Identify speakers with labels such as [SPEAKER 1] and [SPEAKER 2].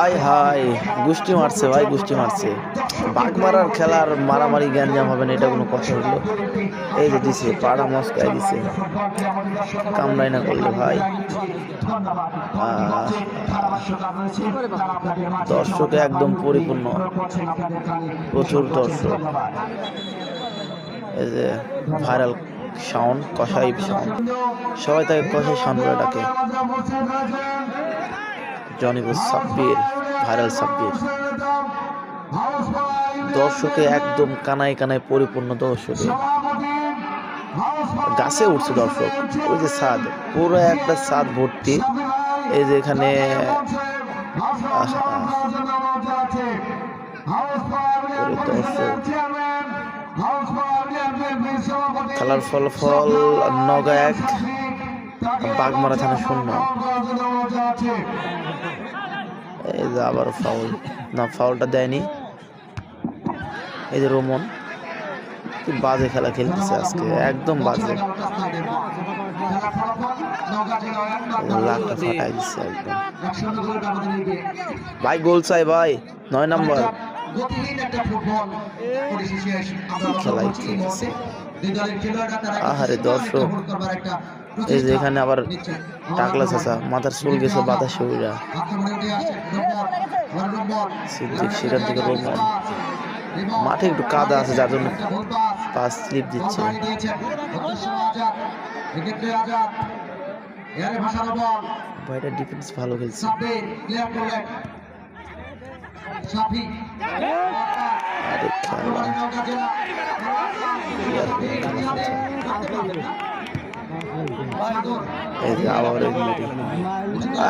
[SPEAKER 1] আয় হায় গুষ্টি মারছে ভাই, গুষ্টি মারছে। বাঘ মারার খেলার মারামারি গ্যাঞ্জাম হবে না, এটা কোনো কথা হলো? এই যে দিছে, পাড়া মস্কায় দিছে, কামড়াই না করলে ভাই। দর্শকে একদম পরিপূর্ণ, প্রচুর দর্শক। এই যে ভাইরাল সাউন্ড, কষাই সাউন্ড, সবাই তাকে কষাই সাউন্ড করে ডাকে। জনিবুল সাব্বির, ভাইরাল সাব্বির। দর্শকে একদম কানায় কানায় পরিপূর্ণ দর্শকে। গাছে উঠছে দর্শক, ওই যে ছাদ, পুরো একটা ছাদ ভর্তি। এই যে এখানে দর্শক, খেলার ফলাফল নগা 1, বাগমারা থানা 0। এই যে আবার ফাউল, না ফাউলটা দেয়নি। এই যে রোমন, কি বাজে খেলা খেলতেছে আজকে, একদম বাজে। লাখটা ফাটাই দিচ্ছে একদম। ভাই গোল চাই ভাই, 9 নম্বর। খেলাই খেলতেছে। আহারে দর্শক, এই যে এখানে আবার টাকলা চাচা, মাথার চুল গেছে বাতাসে উড়া। সিদ্দিক সেখান থেকে রোমন। মাঠে একটু কাদা আছে, যার জন্য পাস স্লিপ দিচ্ছে। ভাইটা ডিফেন্স ভালো খেলছে। আরে খেলা, এই যে আবার আর